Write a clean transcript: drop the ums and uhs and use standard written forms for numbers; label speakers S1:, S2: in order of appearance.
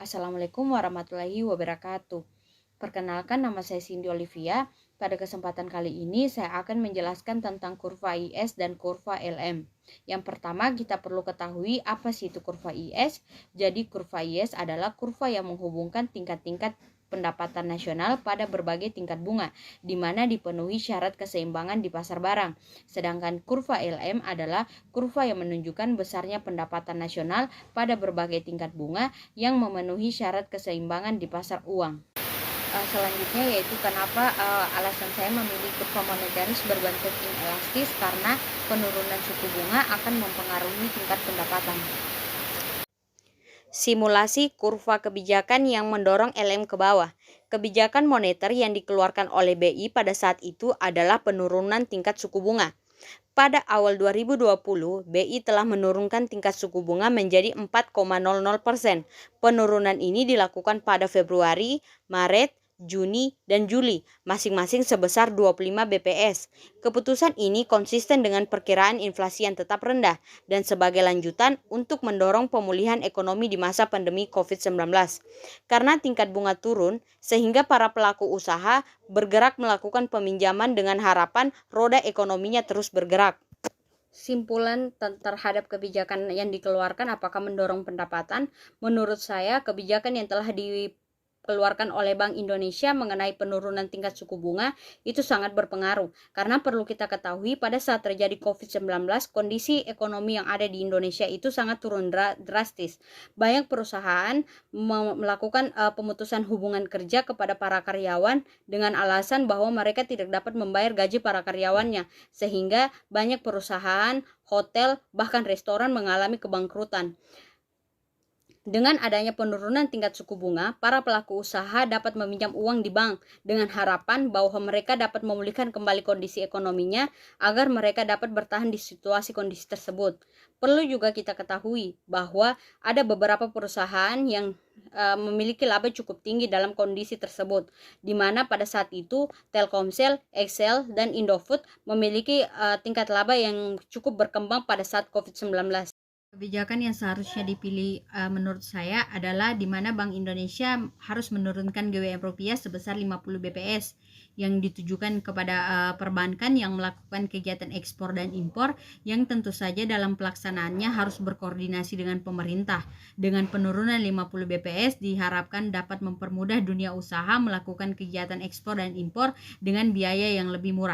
S1: Assalamualaikum warahmatullahi wabarakatuh. Perkenalkan, nama saya Cindy Olivia. Pada kesempatan kali ini saya akan menjelaskan tentang kurva IS dan kurva LM. Yang pertama, kita perlu ketahui apa sih itu kurva IS. Jadi kurva IS adalah kurva yang menghubungkan tingkat-tingkat pendapatan nasional pada berbagai tingkat bunga, di mana dipenuhi syarat keseimbangan di pasar barang. Sedangkan kurva LM adalah kurva yang menunjukkan besarnya pendapatan nasional pada berbagai tingkat bunga yang memenuhi syarat keseimbangan di pasar uang. Selanjutnya yaitu kenapa alasan saya memilih kurva monetaris berbentuk inelastis, karena penurunan suku bunga akan mempengaruhi tingkat pendapatan. Simulasi kurva kebijakan yang mendorong LM ke bawah. Kebijakan moneter yang dikeluarkan oleh BI pada saat itu adalah penurunan tingkat suku bunga. Pada awal 2020, BI telah menurunkan tingkat suku bunga menjadi 4,00%. Penurunan ini dilakukan pada Februari, Maret, Juni, dan Juli, masing-masing sebesar 25 bps. Keputusan ini konsisten dengan perkiraan inflasi yang tetap rendah dan sebagai lanjutan untuk mendorong pemulihan ekonomi di masa pandemi COVID-19. Karena tingkat bunga turun, sehingga para pelaku usaha bergerak melakukan peminjaman dengan harapan roda ekonominya terus bergerak. Simpulan terhadap kebijakan yang dikeluarkan apakah mendorong pendapatan? Menurut saya, kebijakan yang telah dikeluarkan oleh Bank Indonesia mengenai penurunan tingkat suku bunga itu sangat berpengaruh, karena perlu kita ketahui pada saat terjadi COVID-19, kondisi ekonomi yang ada di Indonesia itu sangat turun drastis. Banyak perusahaan melakukan pemutusan hubungan kerja kepada para karyawan dengan alasan bahwa mereka tidak dapat membayar gaji para karyawannya, sehingga banyak perusahaan, hotel, bahkan restoran mengalami kebangkrutan. Dengan adanya penurunan tingkat suku bunga, para pelaku usaha dapat meminjam uang di bank dengan harapan bahwa mereka dapat memulihkan kembali kondisi ekonominya agar mereka dapat bertahan di situasi kondisi tersebut. Perlu juga kita ketahui bahwa ada beberapa perusahaan yang memiliki laba cukup tinggi dalam kondisi tersebut, di mana pada saat itu Telkomsel, Excel, dan Indofood memiliki tingkat laba yang cukup berkembang pada saat COVID-19. Kebijakan yang seharusnya dipilih menurut saya adalah di mana Bank Indonesia harus menurunkan GWM rupiah sebesar 50 bps yang ditujukan kepada perbankan yang melakukan kegiatan ekspor dan impor, yang tentu saja dalam pelaksanaannya harus berkoordinasi dengan pemerintah. Dengan penurunan 50 bps diharapkan dapat mempermudah dunia usaha melakukan kegiatan ekspor dan impor dengan biaya yang lebih murah.